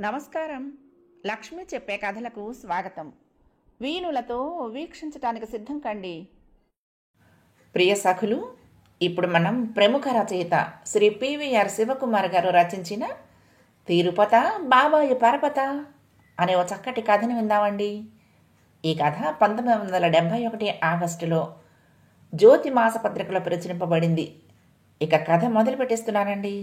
నమస్కారం. లక్ష్మి చెప్పే కథలకు స్వాగతం. వీణులతో వీక్షించటానికి సిద్ధం కండి. ప్రియ సఖులు, ఇప్పుడు మనం ప్రముఖ రచయిత శ్రీ పివిఆర్ శివకుమార్ గారు రచించిన తిరుపత బాబాయి పరపత అనే ఓ చక్కటి కథను విందామండి. ఈ కథ 1971 ఆగస్టులో జ్యోతి మాసపత్రికలో ప్రచురింపబడింది. ఇక కథ మొదలు పెట్టేస్తున్నానండి.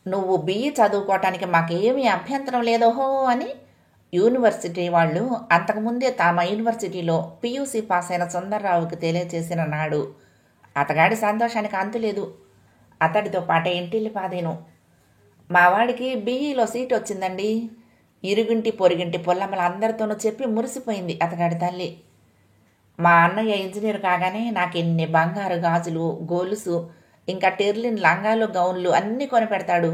నువ్వు బిఈ చదువుకోవటానికి మాకేమీ అభ్యంతరం లేదోహో అని యూనివర్సిటీ వాళ్ళు అంతకుముందే తమ యూనివర్సిటీలో పియూసీ పాస్ అయిన సుందర్రావుకి తెలియచేసిన నాడు అతగాడి సంతోషానికి అంతులేదు. అతడితో పాటే ఇంటిల్లి పాదేను. మా వాడికి బిఈలో సీట్ వచ్చిందండి. ఇరుగింటి పొరుగింటి పొల్లమ్మల అందరితోనూ చెప్పి మురిసిపోయింది అతగాడి తల్లి. మా అన్నయ్య ఇంజనీర్ కాగానే నాకు ఎన్ని బంగారు గాజులు, గొలుసు, ఇంకా టెర్లిన్ లంగాలు, గౌన్లు అన్నీ కొనిపెడతాడు.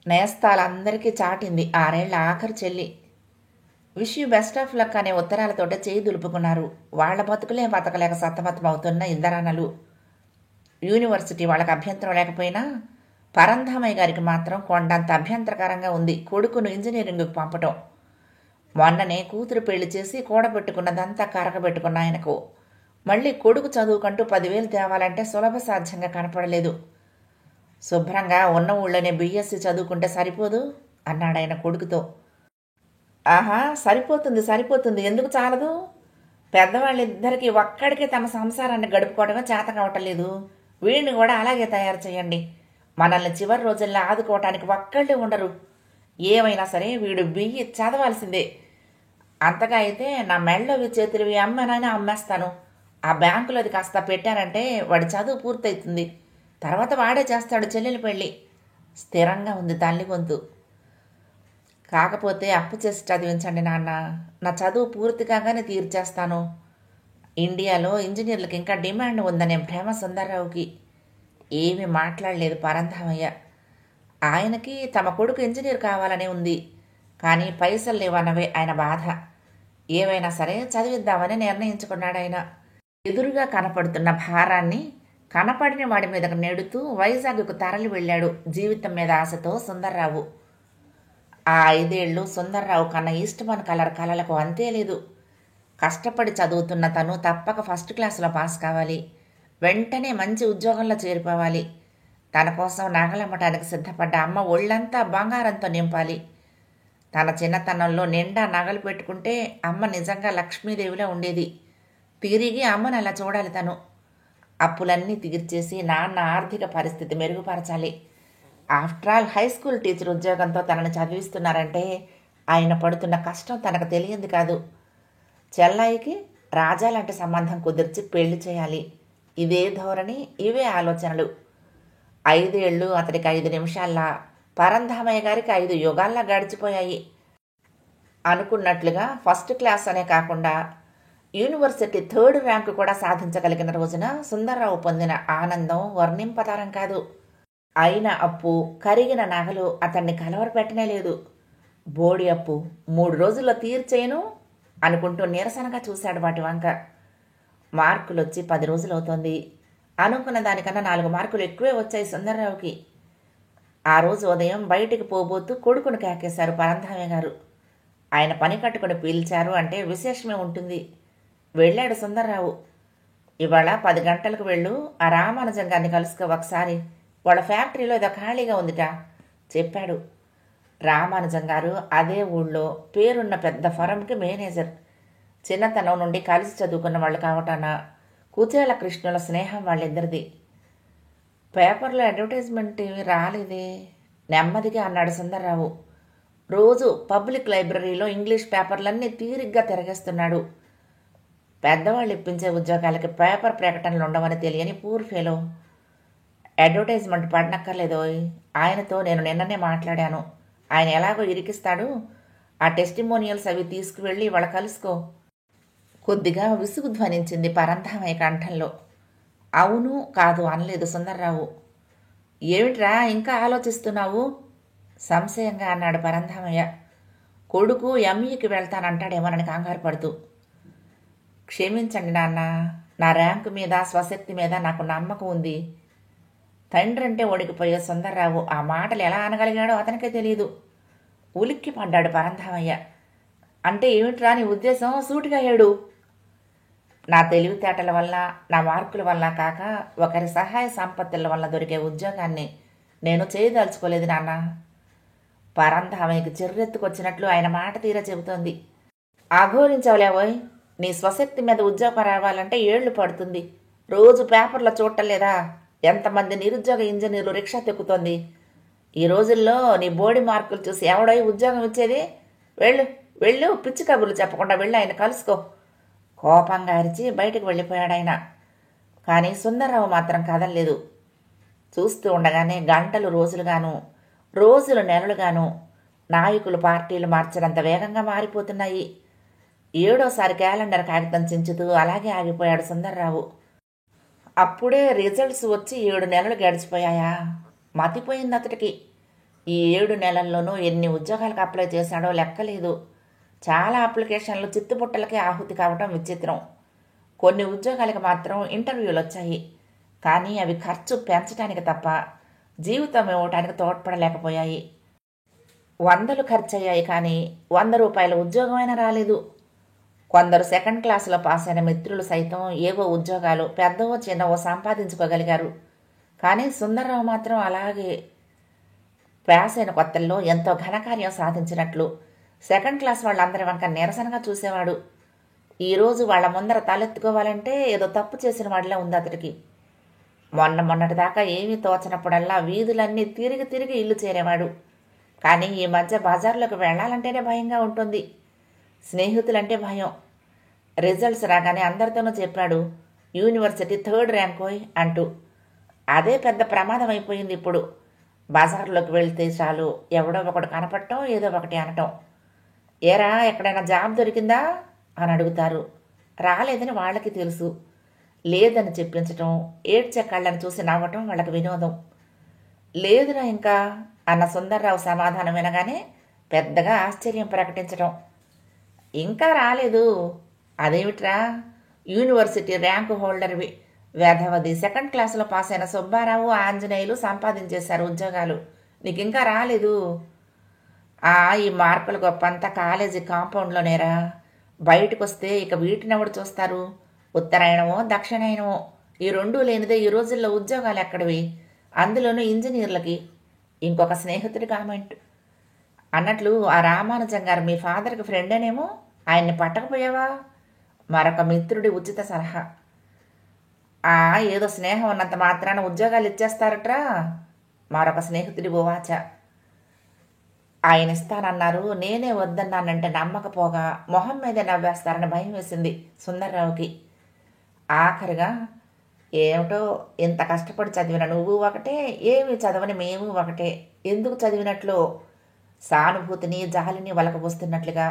నేస్తాలందరికీ చాటింది 6 ఏళ్ల ఆఖరి చెల్లి. Wish you best of luck అనే ఉత్తరాలతోట చేయి దులుపుకున్నారు. వాళ్ల బతుకులే బతకలేక సతమతమవుతున్న ఇద్దరన్నలు. యూనివర్సిటీ వాళ్ళకి అభ్యంతరం లేకపోయినా పరంధామయ్య గారికి మాత్రం కొండంత అభ్యంతరకరంగా ఉంది కొడుకును ఇంజనీరింగ్కు పంపటం. మొన్ననే కూతురు పెళ్లి చేసి కూడబెట్టుకున్నదంతా కరగబెట్టుకున్న ఆయనకు మళ్ళీ కొడుకు చదువుకంటూ 10,000 తేవాలంటే సులభ సాధ్యంగా కనపడలేదు. శుభ్రంగా ఉన్న ఊళ్ళోనే బీఎస్సీ చదువుకుంటే సరిపోదు అన్నాడాయన కొడుకుతో. ఆహా, సరిపోతుంది, ఎందుకు చాలదు? పెద్దవాళ్ళిద్దరికీ ఒక్కడికే తమ సంసారాన్ని గడుపుకోవడమే చేత కావటం లేదు. వీడిని కూడా అలాగే తయారు చేయండి. మనల్ని చివరి రోజుల్లో ఆదుకోవటానికి ఒక్కళ్ళే ఉండరు. ఏమైనా సరే వీడు బియ్యి చదవాల్సిందే. అంతగా అయితే నా మెళ్ళవి చేతులవి అమ్మనైనా అమ్మేస్తాను. ఆ బ్యాంకులోది కాస్త పెట్టారంటే వాడి చదువు పూర్తవుతుంది. తర్వాత వాడే చేస్తాడు చెల్లెలి పెళ్ళి. స్థిరంగా ఉంది తల్లి గొంతు. కాకపోతే అప్పు చేసి చదివించండి నాన్న. నా చదువు పూర్తి కాగానే తీర్చేస్తాను. ఇండియాలో ఇంజనీర్లకు ఇంకా డిమాండ్ ఉందనే భ్రమ సుందర్రావుకి. ఏమీ మాట్లాడలేదు పరంధామయ్య. ఆయనకి తమ కొడుకు ఇంజనీర్ కావాలనే ఉంది. కానీ పైసలు లేవన్నవే ఆయన బాధ. ఏవైనా సరే చదివిద్దామని నిర్ణయించుకున్నాడు ఆయన. ఎదురుగా కనపడుతున్న భారాన్ని కనపడిన వాడి మీదకు నెడుతూ వైజాగ్కు తరలి వెళ్ళాడు జీవితం మీద ఆశతో సుందర్రావు. ఆ 5 ఏళ్ళు సుందర్రావు కన్నా ఈస్ట్మన్ కలర్ కలలకు అంతే లేదు. కష్టపడి చదువుతున్న తను తప్పక ఫస్ట్ క్లాసులో పాస్ కావాలి. వెంటనే మంచి ఉద్యోగంలో చేరిపోవాలి. తన కోసం నగలమ్మటానికి సిద్ధపడ్డ అమ్మ ఒళ్ళంతా బంగారంతో నింపాలి. తన చిన్నతనంలో నిండా నగలు పెట్టుకుంటే అమ్మ నిజంగా లక్ష్మీదేవిలో ఉండేది. తిరిగి అమ్మను అలా చూడాలి తను. అప్పులన్నీ తీర్చేసి నాన్న ఆర్థిక పరిస్థితి మెరుగుపరచాలి. After all high school teacher ఉద్యోగంతో తనని చదివిస్తున్నారంటే ఆయన పడుతున్న కష్టం తనకు తెలియంది కాదు. చెల్లాయికి రాజా లాంటి సంబంధం కుదిర్చి పెళ్లి చేయాలి. ఇదే ధోరణి, ఇవే ఆలోచనలు. 5 ఏళ్ళు అతడికి 5 నిమిషాల్లా, పరంధామయ్య గారికి 5 యుగాల్లా గడిచిపోయాయి. అనుకున్నట్లుగా ఫస్ట్ క్లాస్ అనే కాకుండా యూనివర్సిటీ 3rd ర్యాంకు కూడా సాధించగలిగిన రోజున సుందర్రావు పొందిన ఆనందం వర్ణింపతరం కాదు. అయిన అప్పు, కరిగిన నగలు అతన్ని కలవరపెట్టనే లేదు. బోడి అప్పు 3 రోజుల్లో తీర్చేయను అనుకుంటూ నీరసనగా చూశాడు వాటి వంక. మార్కులు వచ్చి 10 రోజులవుతోంది. అనుకున్న దానికన్నా 4 మార్కులు ఎక్కువే వచ్చాయి సుందర్రావుకి. ఆ రోజు ఉదయం బయటికి పోబోతూ కొడుకును కేకేశారు పరంధామయ్య గారు. ఆయన పని కట్టుకుని పీల్చారు అంటే విశేషమే ఉంటుంది. వెళ్ళాడు సుందర్రావు. ఇవాళ 10 గంటలకు వెళ్ళు, ఆ రామానుజం గారిని కలుసుకో ఒకసారి. వాళ్ళ ఫ్యాక్టరీలో ఏదో ఖాళీగా ఉందిట చెప్పాడు. రామానుజం గారు అదే ఊళ్ళో పేరున్న పెద్ద ఫరంకి మేనేజర్. చిన్నతనం నుండి కలిసి చదువుకున్న వాళ్ళు కావటాన కుచేల కృష్ణుల స్నేహం వాళ్ళిద్దరిది. పేపర్లో అడ్వర్టైజ్మెంట్ రాలేదే నెమ్మదిగా అన్నాడు సుందర్రావు. రోజు పబ్లిక్ లైబ్రరీలో ఇంగ్లీష్ పేపర్లన్నీ తీరిగ్గా తిరగేస్తున్నాడు. పెద్దవాళ్ళు ఇప్పించే ఉద్యోగాలకి పేపర్ ప్రకటనలు ఉండవని తెలియని పూర్ ఫెలో. అడ్వర్టైజ్మెంట్ పడనక్కర్లేదోయ్. ఆయనతో నేను నిన్ననే మాట్లాడాను. ఆయన ఎలాగో ఇరికిస్తాడు. ఆ టెస్టిమోనియల్స్ అవి తీసుకువెళ్ళి వాళ్ళ కలుసుకో. కొద్దిగా విసుగు ధ్వనించింది పరంధామయ్య కంఠంలో. అవును కాదు అనలేదు సుందర్రావు. ఏమిట్రా ఇంకా ఆలోచిస్తున్నావు సంశయంగా అన్నాడు పరంధామయ్య. కొడుకు ఎంఈకి వెళ్తానంటాడేమోనని కంగారు పడుతూ. క్షమించండి నాన్న, నా ర్యాంకు మీద, స్వశక్తి మీద నాకు నమ్మకం ఉంది. తండ్రి అంటే వణికిపోయే సుందర్రావు ఆ మాటలు ఎలా అనగలిగాడో అతనికే తెలియదు. ఉలిక్కి పడ్డాడు పరంధామయ్య. అంటే ఏమిట్రా నీ ఉద్దేశం? సూటిగా ఏడు. నా తెలివితేటల వల్ల, నా మార్కుల వల్ల కాక ఒకరి సహాయ సంపత్తుల వల్ల దొరికే ఉద్యోగాన్ని నేను చేయదలుచుకోలేదు నాన్న. పరంధామయ్యకి చిర్రెత్తుకొచ్చినట్లు ఆయన మాట తీర చెబుతోంది. అఘోరించవలేవోయ్, నీ స్వశక్తి మీద ఉద్యోగం రావాలంటే ఏళ్లు పడుతుంది. రోజు పేపర్లో చూడటలేదా ఎంతమంది నిరుద్యోగ ఇంజనీర్లు రిక్షా తెక్కుతోంది. ఈ రోజుల్లో నీ బోడి మార్కులు చూసి ఎవడో ఉద్యోగం ఇచ్చేది? వెళ్ళు వెళ్ళు, పిచ్చి కబుర్లు చెప్పకుండా వెళ్ళి ఆయన కలుసుకో. కోపంగా అరిచి బయటకు వెళ్ళిపోయాడాయన. కానీ సుందర్రావు మాత్రం కదలలేదు. చూస్తూ ఉండగానే గంటలు రోజులుగాను, రోజులు నెలలుగాను నాయకులు పార్టీలు మార్చడంత వేగంగా మారిపోతున్నాయి. 7వ క్యాలెండర్ కాగితం చించుతూ అలాగే ఆగిపోయాడు సుందర్రావు. అప్పుడే రిజల్ట్స్ వచ్చి 7 నెలలు గడిచిపోయాయా? మతిపోయింది అతడికి. ఈ 7 నెలల్లోనూ ఎన్ని ఉద్యోగాలకు అప్లై చేశాడో లెక్కలేదు. చాలా అప్లికేషన్లు చిత్తుబుట్టలకే ఆహుతి కావటం విచిత్రం. కొన్ని ఉద్యోగాలకు మాత్రం ఇంటర్వ్యూలు వచ్చాయి. కానీ అవి ఖర్చు పెంచడానికి తప్ప జీవితం ఇవ్వటానికి తోడ్పడలేకపోయాయి. 100లు ఖర్చయ్యాయి కానీ 100 రూపాయల ఉద్యోగమైనా రాలేదు. కొందరు సెకండ్ క్లాసులో పాస్ అయిన మిత్రులు సైతం ఏవో ఉద్యోగాలు పెద్దవో చిన్నవో సంపాదించుకోగలిగారు. కానీ సుందర్రావు మాత్రం అలాగే పాస్ అయిన కొత్తల్లో ఎంతో ఘనకార్యం సాధించినట్లు సెకండ్ క్లాస్ వాళ్ళందరి వంక నిరసనగా చూసేవాడు. ఈరోజు వాళ్ళ ముందర తలెత్తుకోవాలంటే ఏదో తప్పు చేసిన వాడిలా ఉంది అతడికి. మొన్నటిదాకా ఏమీ తోచనప్పుడల్లా వీధులన్నీ తిరిగి తిరిగి ఇల్లు చేరేవాడు. కానీ ఈ మధ్య బజార్లోకి వెళ్ళాలంటేనే భయంగా ఉంటుంది. స్నేహితులంటే భయం. రిజల్ట్స్ రాగానే అందరితోనూ చెప్పాడు, యూనివర్సిటీ 3rd ర్యాంకోయ్ అంటూ. అదే పెద్ద ప్రమాదం అయిపోయింది ఇప్పుడు. బజార్లోకి వెళ్తే చాలు ఎవడో ఒకడు కనపడటం, ఏదో ఒకటి అనటం. ఏరా ఎక్కడైనా జాబ్ దొరికిందా అని అడుగుతారు. రాలేదని వాళ్ళకి తెలుసు. లేదని చెప్పించటం, ఏడ్చే కళ్ళని చూసి నవ్వటం వాళ్ళకి వినోదం. లేదురా ఇంకా అన్న సుందర్రావు సమాధానం వినగానే పెద్దగా ఆశ్చర్యం ప్రకటించటం. ఇంకా రాలేదు? అదేమిట్రా, యూనివర్సిటీ ర్యాంకు హోల్డర్వి వేధవది సెకండ్ క్లాసులో పాస్ అయిన సుబ్బారావు, ఆంజనేయులు సంపాదించేశారు ఉద్యోగాలు. నీకు ఇంకా రాలేదు? ఈ మార్కులు గొప్పంతా కాలేజీ కాంపౌండ్లోనేరా. బయటకు వస్తే ఇక వీటినెవడు చూస్తారు? ఉత్తరాయణమో దక్షిణాయనమో ఈ రెండూ లేనిదే ఈ రోజుల్లో ఉద్యోగాలు ఎక్కడివి? అందులోనూ ఇంజనీర్లకి. ఇంకొక స్నేహితుడి కామెంట్. అన్నట్లు ఆ రామానుజం గారు మీ ఫాదర్కి ఫ్రెండేనేమో, ఆయన్ని పట్టకపోయావా? మరొక మిత్రుడి ఉచిత సలహా. ఏదో స్నేహం ఉన్నంత మాత్రాన ఉద్యోగాలు ఇచ్చేస్తారట్రా మరొక స్నేహితుడి ఉవాచ. ఆయన ఇస్తానన్నారు, నేనే వద్దన్నానంటే నమ్మకపోగా మొహం మీదే నవ్వేస్తారని భయం వేసింది సుందర్రావుకి. ఆఖరిగా, ఏమిటో ఇంత కష్టపడి చదివిన నువ్వు ఒకటే, ఏమి చదవని మేము ఒకటే, ఎందుకు చదివినట్లు సానుభూతిని జాలిని వలకబోస్తున్నట్లుగా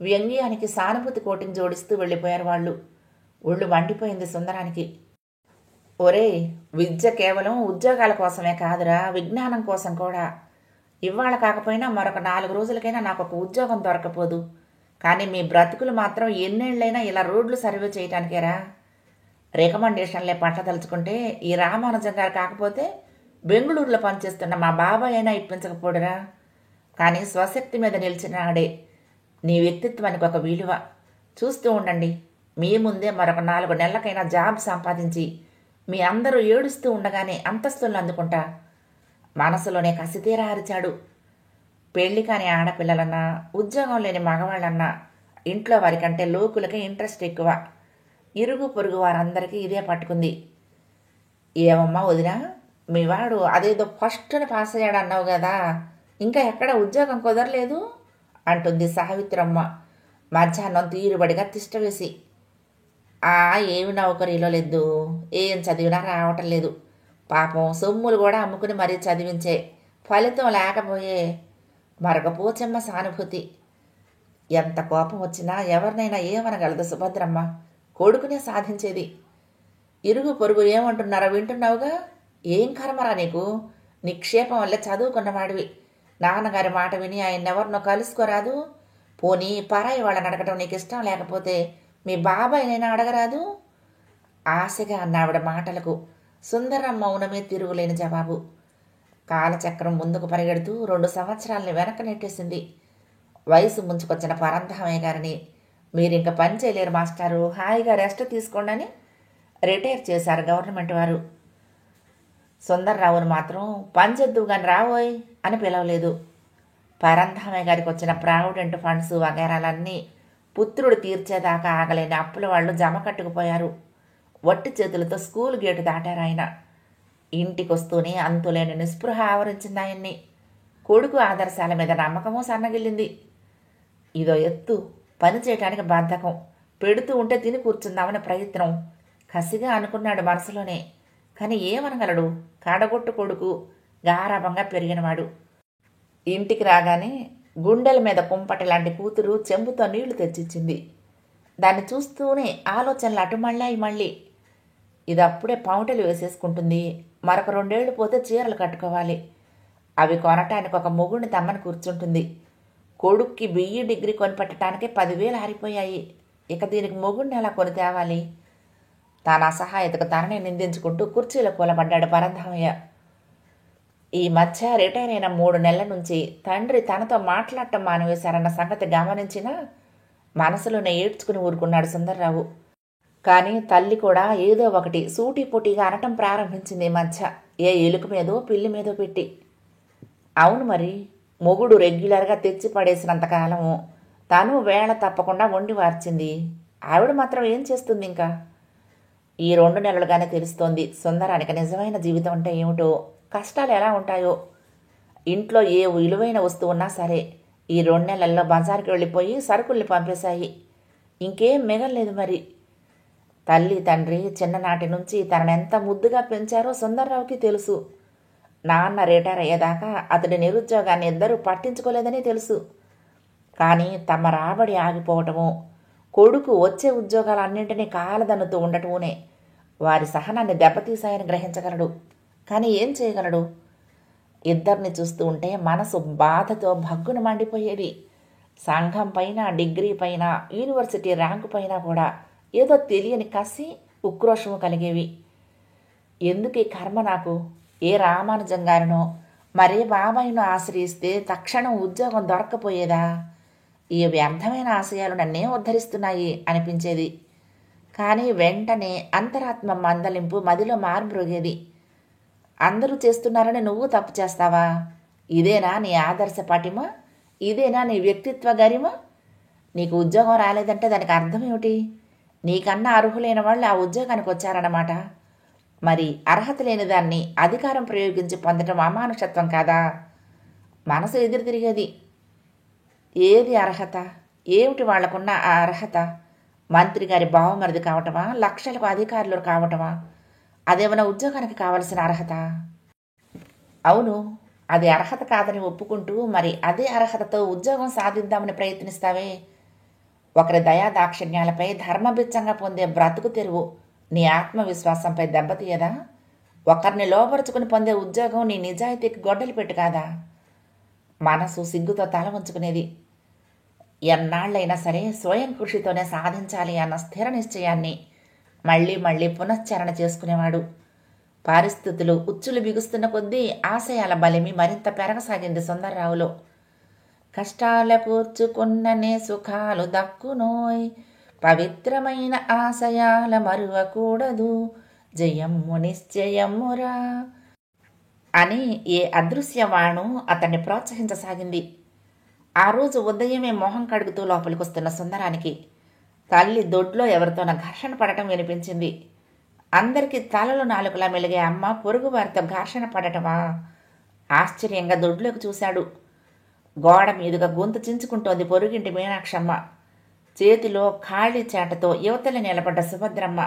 వ్యంగ్యానికి సానుభూతి కోటింగ్ జోడిస్తూ వెళ్ళిపోయారు వాళ్ళు. ఒళ్ళు మండిపోయింది సుందరానికి. ఒరే, విద్య కేవలం ఉద్యోగాల కోసమే కాదురా, విజ్ఞానం కోసం కూడా. ఇవాళ కాకపోయినా మరొక 4 రోజులకైనా నాకు ఒక ఉద్యోగం దొరకపోదు. కానీ మీ బ్రతుకులు మాత్రం ఎన్నేళ్ళైనా ఇలా రోడ్లు సర్వే చేయటానికేరా. రికమెండేషన్లే పట్టదలుచుకుంటే ఈ రామానుజం గారు కాకపోతే బెంగళూరులో పనిచేస్తున్న మా బాబాయ్ అయినా ఇప్పించకపోడురా. కానీ స్వశక్తి మీద నిలిచినాడే నీ వ్యక్తిత్వానికి ఒక విలువ. చూస్తూ ఉండండి, మీ ముందే మరొక 4 నెలలకైనా జాబ్ సంపాదించి మీ అందరూ ఏడుస్తూ ఉండగానే అంతస్తులను అందుకుంటా. మనసులోనే కసితీరా అరిచాడు. పెళ్లి కాని ఆడపిల్లలన్నా, ఉద్యోగం లేని మగవాళ్ళన్నా ఇంట్లో వారికంటే లోకులకే ఇంట్రెస్ట్ ఎక్కువ. ఇరుగు పొరుగు వారందరికీ ఇదే పట్టుకుంది. ఏమమ్మా వదినా, మీ వాడు అదేదో ఫస్ట్ని పాస్ అయ్యాడు అన్నావు కదా, ఇంకా ఎక్కడ ఉద్యోగం కుదరలేదు అంటుంది సావిత్రమ్మ మధ్యాహ్నం తీరుబడిగా తిష్టవేసి. ఏమి నౌకరీలో లేదు, ఏం చదివినా రావటం లేదు. పాపం సొమ్ములు కూడా అమ్ముకుని మరీ చదివించే, ఫలితం లేకపోయే. మరొక పోచమ్మ సానుభూతి. ఎంత కోపం వచ్చినా ఎవరినైనా ఏమనగలదు సుభద్రమ్మ. కొడుకునే సాధించేది. ఇరుగు పొరుగు ఏమంటున్నారో వింటున్నావుగా. ఏం కర్మరా నీకు? నిక్షేపం వల్లే చదువుకున్నవాడివి. నాన్నగారి మాట విని ఆయన్నెవరినో కలుసుకోరాదు? పోనీ పరాయి వాళ్ళని అడగటం నీకు ఇష్టం లేకపోతే మీ బాబాయ్నైనా అడగరాదు? ఆశగా అన్నావిడ మాటలకు సుందరం మౌనమే తిరుగులేని జవాబు. కాలచక్రం ముందుకు పరిగెడుతూ 2 సంవత్సరాలని వెనక నెట్టేసింది. వయసు ముంచుకొచ్చిన పరంధామయ్య గారిని మీరింక పని చేయలేరు మాస్టారు, హాయిగా రెస్ట్ తీసుకోండి అని రిటైర్ చేశారు గవర్నమెంట్ వారు. సుందర్రావును మాత్రం పని చేద్దువు గాని రావోయ్ అని పిలవలేదు. పరంధామయ్య గారికి వచ్చిన ప్రావిడెంట్ ఫండ్స్ వగేరాలన్నీ పుత్రుడు తీర్చేదాకా ఆగలేని అప్పుల వాళ్ళు జమ కట్టుకుపోయారు. వట్టి చేతులతో స్కూల్ గేటు దాటారు ఆయన. ఇంటికొస్తూనే అంతులేని నిస్పృహ ఆవరించింది ఆయన్ని. కొడుకు ఆదర్శాల మీద నమ్మకమూ సన్నగిల్లింది. ఇదో ఎత్తు, పని చేయటానికి బద్ధకం, పెడుతూ ఉంటే తిని కూర్చుందామని ప్రయత్నం కసిగా అనుకున్నాడు మనసులోనే. కానీ ఏమనగలడు? కాడగొట్టు కొడుకు, గారాభంగా పెరిగినవాడు. ఇంటికి రాగానే గుండెల మీద కుంపటి లాంటి కూతురు చెంబుతో నీళ్లు తెచ్చిచ్చింది. దాన్ని చూస్తూనే ఆలోచనలు అటు మళ్ళీ ఇది అప్పుడే పౌటలు వేసేసుకుంటుంది, మరొక 2 ఏళ్లు పోతే చీరలు కట్టుకోవాలి, అవి కొనటానికి ఒక మొగుడిని తమ్మని కూర్చుంటుంది. కొడుక్కి BE డిగ్రీ కొనిపెట్టడానికే 10,000 ఆరిపోయాయి. ఇక దీనికి మొగుడిని ఎలా కొని తేవాలి? తన అసహాయతకు తననే నిందించుకుంటూ కుర్చీలో కూలబడ్డాడు పరంధామయ్య. ఈ మధ్య రిటైర్ అయిన 3 నెలల నుంచి తండ్రి తనతో మాట్లాడటం మానివేశారన్న సంగతి గమనించినా మనసులోనే ఏడ్చుకుని ఊరుకున్నాడు సుందర్రావు. కానీ తల్లి కూడా ఏదో ఒకటి సూటిపోటీగా అనటం ప్రారంభించింది ఈ మధ్య, ఏ ఎలుక మీదో పిల్లి మీదో పెట్టి. అవును మరి, మొగుడు రెగ్యులర్గా తెచ్చి పడేసినంతకాలము తను వేళ తప్పకుండా వండి వార్చింది. ఆవిడ మాత్రం ఏం చేస్తుంది ఇంకా? ఈ 2 నెలలుగానే తెలుస్తోంది సుందరానికి నిజమైన జీవితం అంటే ఏమిటో, కష్టాలు ఎలా ఉంటాయో. ఇంట్లో ఏ విలువైన వస్తువు ఉన్నా సరే ఈ 2 నెలల్లో బజార్కి వెళ్ళిపోయి సరుకుల్ని పంపేశాయి. ఇంకేం మిగల్లేదు మరి. తల్లి తండ్రి చిన్ననాటి నుంచి తననెంత ముద్దుగా పెంచారో సుందర్రావుకి తెలుసు. నాన్న రిటైర్ అయ్యేదాకా అతడి నిరుద్యోగాన్ని ఇద్దరూ పట్టించుకోలేదని తెలుసు. కానీ తమ రాబడి ఆగిపోవటము, కొడుకు వచ్చే ఉద్యోగాలన్నింటినీ కాలదన్నుతూ ఉండటమునే వారి సహనాన్ని దెబ్బతీశాయని గ్రహించగలడు. కానీ ఏం చేయగలడు? ఇద్దరిని చూస్తూ ఉంటే మనసు బాధతో భగ్గున మండిపోయేది. సంఘం పైన, డిగ్రీ పైన, యూనివర్సిటీ ర్యాంకు పైన కూడా ఏదో తెలియని కసి, ఉక్రోషము కలిగేవి. ఎందుకు ఈ కర్మ నాకు? ఏ రామానుజం గారినో మరే బాబాయినో ఆశ్రయిస్తే తక్షణం ఉద్యోగం దొరక్కపోయేదా? ఈ వ్యర్థమైన ఆశయాలు నన్నే ఉద్ధరిస్తున్నాయి అనిపించేది. కానీ వెంటనే అంతరాత్మ మందలింపు మదిలో మార్బ్రోగేది. అందరూ చేస్తున్నారని నువ్వు తప్పు చేస్తావా? ఇదేనా నీ ఆదర్శ పటిమ? ఇదేనా నీ వ్యక్తిత్వ గరిమ? నీకు ఉద్యోగం రాలేదంటే దానికి అర్థం ఏమిటి? నీకన్నా అర్హులైన వాళ్ళు ఆ ఉద్యోగానికి వచ్చారన్నమాట. మరి అర్హత లేని దాన్ని అధికారం ప్రయోగించి పొందటం అమానుషత్వం కాదా? మనసు ఎదురు తిరిగేది. ఏది అర్హత? ఏమిటి వాళ్లకున్న ఆ అర్హత? మంత్రి గారి బావమరిది కావటమా? లక్షలకు అధికారులు కావటమా? అదేమైనా ఉద్యోగానికి కావలసిన అర్హత? అవును, అది అర్హత కాదని ఒప్పుకుంటూ మరి అదే అర్హతతో ఉద్యోగం సాధిద్దామని ప్రయత్నిస్తావే. ఒకరి దయాదాక్షిణ్యాలపై ధర్మబిచ్చంగా పొందే బ్రతుకు తెరువు నీ ఆత్మవిశ్వాసంపై దెబ్బతీయదా? ఒకరిని లోపరుచుకుని పొందే ఉద్యోగం నీ నిజాయితీకి గొడ్డలి పెట్టు కాదా? మనసు సిగ్గుతో తల ఉంచుకునేది. ఎన్నాళ్ళైనా సరే స్వయం కృషితోనే సాధించాలి అన్న స్థిర నిశ్చయాన్ని మళ్ళీ పునశ్చరణ చేసుకునేవాడు. పరిస్థితులు ఉచ్చులు బిగుస్తున్న కొద్దీ ఆశయాల బలిమి మరింత పెరగసాగింది సుందర్రావులో. కష్టాల కూర్చుకున్ననే సుఖాలు దక్కునోయ్, పవిత్రమైన ఆశయాల మరువకూడదు, జయమ్ము నిశ్చయమ్మురా అని ఏ అదృశ్యవాణు అతన్ని ప్రోత్సహించసాగింది. ఆ రోజు ఉదయమే మొహం కడుగుతూ లోపలికొస్తున్న సుందరానికి తల్లి దొడ్లో ఎవరితోనో ఘర్షణ పడటం వినిపించింది. అందరికీ తలలు నాలుగులా మెలిగే అమ్మ పొరుగువారితో ఘర్షణ పడటమా? ఆశ్చర్యంగా దొడ్లోకి చూశాడు. గోడ మీదుగా గొంతు చించుకుంటోంది పొరుగింటి మీనాక్షమ్మ. చేతిలో ఖాళీ చేటతో యువతల నిలబడ్డ సుభద్రమ్మ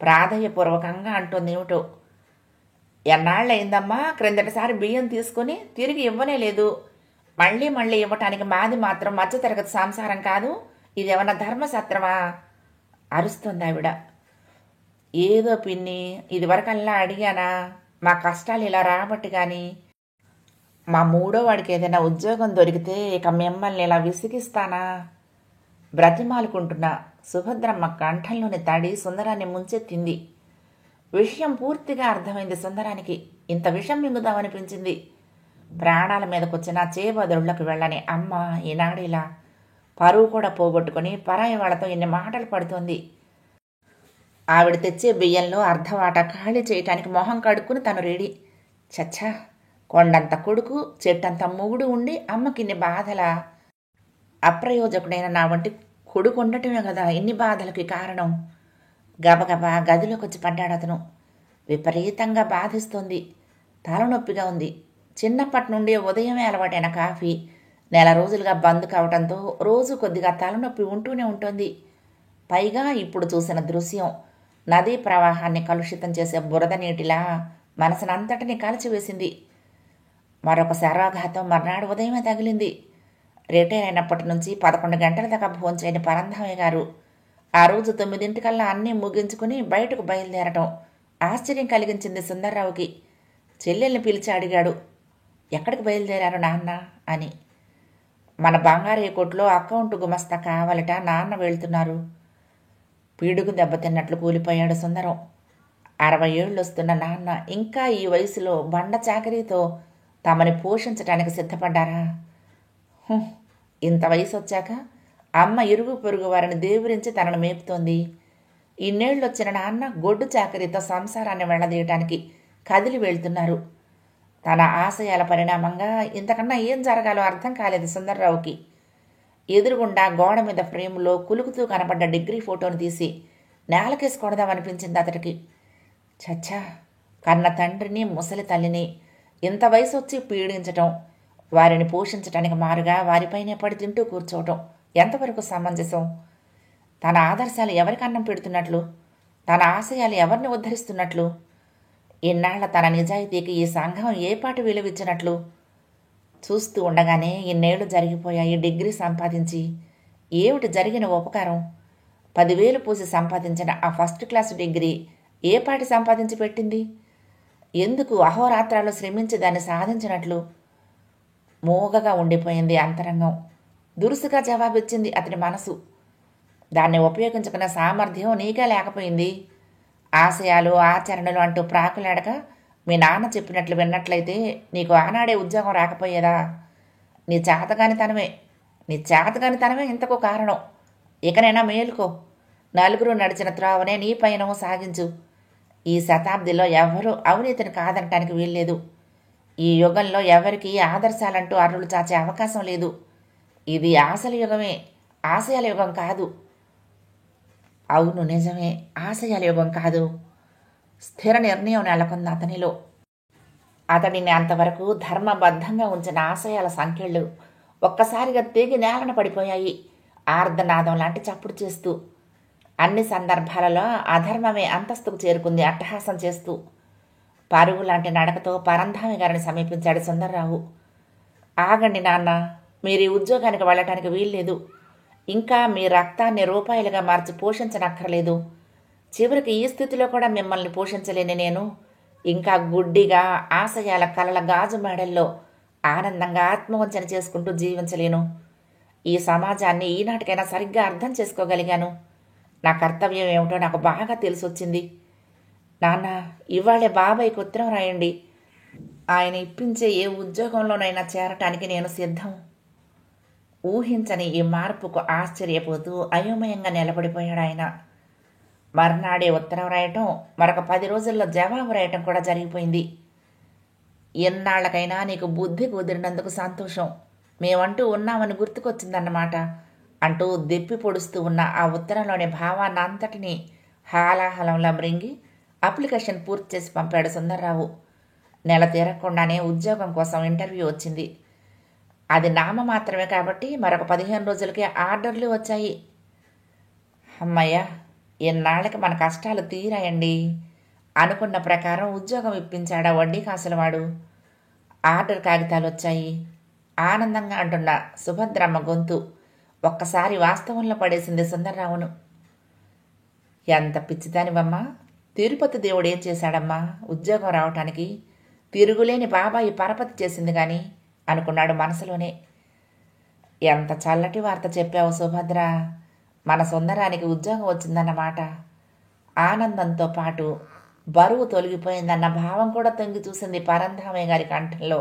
ప్రాధేయపూర్వకంగా అంటోందేమిటో. ఎన్నాళ్ళయిందమ్మా క్రిందటిసారి బియ్యం తీసుకుని తిరిగి ఇవ్వనే లేదు. మళ్ళీ ఇవ్వటానికి మాది మాత్రం మధ్యతరగతి సంసారం కాదు, ఇదేమన్నా ధర్మసత్రమా? అరుస్తోంది ఆవిడ. ఏదో పిన్ని, ఇదివరకల్లా అడిగానా? మా కష్టాలు ఇలా రాబట్టి కానీ మా మూడో వాడికి ఏదైనా ఉద్యోగం దొరికితే ఇక మిమ్మల్ని ఇలా విసిగిస్తానా? బ్రతిమాలుకుంటున్నా సుభద్రమ్మ కంఠంలోని తడి సుందరాన్ని ముంచెత్తింది. విషయం పూర్తిగా అర్థమైంది సుందరానికి. ఇంత విషం మింగుదామనిపించింది. ప్రాణాల మీదకొచ్చిన చేబదుళ్ళకు వెళ్ళని అమ్మ ఈనాడిలా పరువు కూడా పోగొట్టుకుని పరాయి వాళ్ళతో ఇన్ని మాటలు పడుతోంది. ఆవిడ తెచ్చే బియ్యంలో అర్ధవాట ఖాళీ చేయటానికి మొహం కడుక్కుని తను రెడీ. చచ్చా, కొండంత కొడుకు చెట్టంత మొగుడు ఉండి అమ్మకిన్ని బాధలా? అప్రయోజకుడైన నా వంటి కొడుకు ఉండటమే కదా ఇన్ని బాధలకి కారణం. గబగబా గదిలోకి వచ్చి పడ్డాడు అతను. విపరీతంగా బాధిస్తోంది. తలనొప్పిగా ఉంది. చిన్నప్పటి నుండి ఉదయమే అలవాటైన కాఫీ నెల రోజులుగా బంద్ కావడంతో రోజు కొద్దిగా తలనొప్పి ఉంటూనే ఉంటుంది. పైగా ఇప్పుడు చూసిన దృశ్యం నదీ ప్రవాహాన్ని కలుషితం చేసే బురద నీటిలా మనసునంతటిని కాల్చివేసింది. మరొక శరాఘాతం మర్నాడు ఉదయమే తగిలింది. రిటైర్ అయినప్పటి నుంచి 11 గంటల దాకా భోంచేయని పరంధామయ్య గారు ఆ రోజు 9 అన్నీ ముగించుకుని బయటకు బయలుదేరటం ఆశ్చర్యం కలిగించింది సుందర్రావుకి. చెల్లెల్ని పిలిచి అడిగాడు, ఎక్కడికి బయలుదేరారు నాన్న అని. మన బంగారయ్య కొట్లో అకౌంట్ గుమస్తా కావాలట, నాన్న వెళ్తున్నారు. పీడుగు దెబ్బతిన్నట్లు కూలిపోయాడు సుందరం. 60 ఏళ్ళు వస్తున్న నాన్న ఇంకా ఈ వయసులో బండ చాకరీతో తమని పోషించటానికి సిద్ధపడ్డారా? ఇంత వయసు వచ్చాక అమ్మ ఇరుగు పొరుగు వారిని దేవురించి తనను మేపుతోంది. ఇన్నేళ్ళు వచ్చిన నాన్న గొడ్డు చాకరీతో సంసారాన్ని వెళ్ళదీయటానికి కదిలి వెళ్తున్నారు. తన ఆశయాల పరిణామంగా ఇంతకన్నా ఏం జరగాలో అర్థం కాలేదు సుందర్రావుకి. ఎదురుగుండా గోడ మీద ఫ్రేములో కులుకుతూ కనపడ్డ డిగ్రీ ఫోటోను తీసి నేలకేసి కొడదామనిపించింది అతడికి. చచ్చా, కన్న తండ్రిని ముసలి తల్లిని ఇంత వయసు వచ్చి పీడించటం, వారిని పోషించటానికి మారుగా వారిపైనే పడి తింటూ కూర్చోవటం ఎంతవరకు సమంజసం? తన ఆదర్శాలు ఎవరికి అన్నం పెడుతున్నట్లు? తన ఆశయాలు ఎవరిని ఉద్ధరిస్తున్నట్లు? ఇన్నాళ్ల తన నిజాయితీకి ఈ సంఘం ఏపాటి విలువిచ్చినట్లు? చూస్తూ ఉండగానే ఇన్నేళ్లు జరిగిపోయాయి. డిగ్రీ సంపాదించి ఏమిటి జరిగిన ఉపకారం? 10,000 పూసి సంపాదించిన ఆ ఫస్ట్ క్లాస్ డిగ్రీ ఏపాటి సంపాదించి పెట్టింది? ఎందుకు అహోరాత్రాలు శ్రమించి దాన్ని సాధించినట్లు? మూగగా ఉండిపోయింది అంతరంగం. దురుసుగా జవాబిచ్చింది అతని మనసు. దాన్ని ఉపయోగించుకున్న సామర్థ్యం నీకే లేకపోయింది. ఆశయాలు ఆచరణలు అంటూ ప్రాకులాడక మీ నాన్న చెప్పినట్లు విన్నట్లయితే నీకు ఆనాడే ఉద్యోగం రాకపోయేదా? నీ చేతగానితనమే ఇంతకు కారణం. ఇకనైనా మేలుకో. నలుగురు నడిచిన త్రోవనే నీ పయనము సాగించు. ఈ శతాబ్దిలో ఎవరూ అవినీతిని కాదనటానికి వీల్లేదు. ఈ యుగంలో ఎవరికి ఆదర్శాలంటూ అర్రులు చాచే అవకాశం లేదు. ఇది ఆశల యుగమే, ఆశయాల యుగం కాదు. అవును, నిజమే, ఆశయాల యుగం కాదు. స్థిర నిర్ణయం నెలకొంది అతనిలో. అతడిని అంతవరకు ధర్మబద్ధంగా ఉంచిన ఆశయాల సంఖ్యలు ఒక్కసారిగా తెగి నేలన పడిపోయాయి, ఆర్ధనాదం లాంటి చప్పుడు చేస్తూ. అన్ని సందర్భాలలో అధర్మమే అంతస్తుకు చేరుకుంది అట్టహాసం చేస్తూ. పరుగు లాంటి నడకతో పరంధామి గారిని సమీపించాడు సుందర్రావు. ఆగండి నాన్న, మీరు ఈ ఉద్యోగానికి వెళ్ళటానికి వీల్లేదు. ఇంకా మీ రక్తాన్ని రూపాయలుగా మార్చి పోషించనక్కర్లేదు. చివరికి ఈ స్థితిలో కూడా మిమ్మల్ని పోషించలేని నేను ఇంకా గుడ్డిగా ఆశయాల కలల గాజు మేడల్లో ఆనందంగా ఆత్మవంచన చేసుకుంటూ జీవించలేను. ఈ సమాజాన్ని ఈనాటికైనా సరిగ్గా అర్థం చేసుకోగలిగాను. నా కర్తవ్యం ఏమిటో నాకు బాగా తెలిసొచ్చింది. నాన్న, ఇవాళే బాబాయ్కి ఉత్తరం రాయండి. ఆయన ఇప్పించే ఏ ఉద్యోగంలోనైనా చేరటానికి నేను సిద్ధం. ఊహించని ఈ మార్పుకు ఆశ్చర్యపోతూ అయోమయంగా నిలబడిపోయాడు ఆయన. మర్నాడే ఉత్తరం రాయటం, మరొక 10 రోజుల్లో జవాబు రాయటం కూడా జరిగిపోయింది. ఎన్నాళ్లకైనా నీకు బుద్ధి కుదిరినందుకు సంతోషం, మేమంటూ ఉన్నామని గుర్తుకొచ్చిందన్నమాట అంటూ దెప్పి పొడుస్తూ ఉన్న ఆ ఉత్తరంలోని భావాన్ని అంతటినీ హాలాహలంలా మృంగి అప్లికేషన్ పూర్తి చేసి పంపాడు సుందర్రావు. నెల తీరకుండానే ఉద్యోగం కోసం ఇంటర్వ్యూ వచ్చింది. అది నామ మాత్రమే కాబట్టి మరొక 15 రోజులకే ఆర్డర్లు వచ్చాయి. అమ్మయ్య, ఎన్నాళ్ళకి మన కష్టాలు తీరాయండి. అనుకున్న ప్రకారం ఉద్యోగం ఇప్పించాడా వడ్డీ కాసులవాడు. ఆర్డర్ కాగితాలు వచ్చాయి. ఆనందంగా అంటున్న సుభద్రమ్మ గొంతు ఒక్కసారి వాస్తవంలో పడేసింది సుందర్రావును. ఎంత పిచ్చిదానివమ్మా, తిరుపతి దేవుడు ఏం చేశాడమ్మా ఉద్యోగం రావటానికి? తిరుగులేని బాబాయి పరపతి చేసింది గాని అనుకున్నాడు మనసులోనే. ఎంత చల్లటి వార్త చెప్పావు సుభద్ర, మన సుందరానికి ఉద్యోగం వచ్చిందన్నమాట. ఆనందంతో పాటు బరువు తొలగిపోయిందన్న భావం కూడా తొంగి చూసింది పరంధామయ్య గారి కంఠంలో.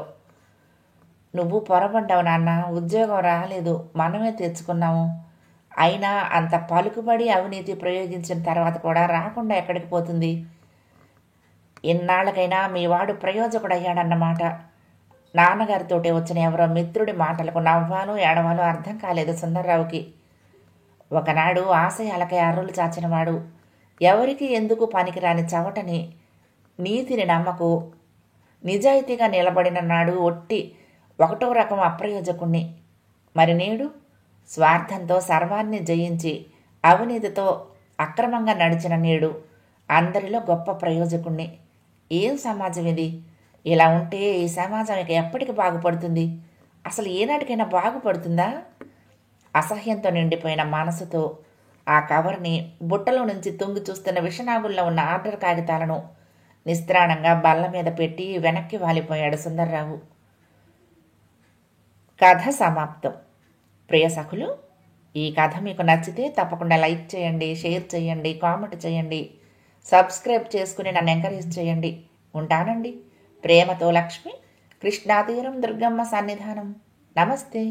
నువ్వు పొరపడ్డావు నాన్న, ఉద్యోగం రాలేదు, మనమే తెచ్చుకున్నాము. అయినా అంత పలుకుబడి అవినీతి ప్రయోగించిన తర్వాత కూడా రాకుండా ఎక్కడికి పోతుంది? ఇన్నాళ్ళకైనా మీ వాడు ప్రయోజకుడయ్యాడన్నమాట. నాన్నగారితోటే వచ్చిన ఎవరో మిత్రుడి మాటలకు నవ్వాలో ఏడవాలో అర్థం కాలేదు సుందర్రావుకి. ఒకనాడు ఆశయాలకై అర్రులు చాచినవాడు, ఎవరికి ఎందుకు పనికిరాని చవటని, నీతిని నమ్మకు, నిజాయితీగా నిలబడిన నాడు ఒట్టి ఒకటో రకం అప్రయోజకుణ్ణి. మరి నేడు స్వార్థంతో సర్వాన్ని జయించి అవినీతితో అక్రమంగా నడిచిన నేడు అందరిలో గొప్ప ప్రయోజకుణ్ణి. ఏం సమాజం ఇది? ఇలా ఉంటే ఈ సమాజం ఇక ఎప్పటికి బాగుపడుతుంది? అసలు ఏనాటికైనా బాగుపడుతుందా? అసహ్యంతో నిండిపోయిన మనసుతో ఆ కవర్ని బుట్టలో నుంచి తొంగి చూస్తున్న విషనాగుల్లో ఉన్న ఆర్డర్ కాగితాలను నిస్త్రాణంగా బల్ల మీద పెట్టి వెనక్కి వాలిపోయాడు సుందర్రావు. కథ సమాప్తం. ప్రియ సఖులు, ఈ కథ మీకు నచ్చితే తప్పకుండా లైక్ చేయండి, షేర్ చేయండి, కామెంట్ చేయండి, సబ్స్క్రైబ్ చేసుకుని నన్ను ఎంకరేజ్ చేయండి. ఉంటానండి. ప్రేమతో లక్ష్మి, కృష్ణాతీరం, దుర్గమ్మ సన్నిధానం. నమస్తే.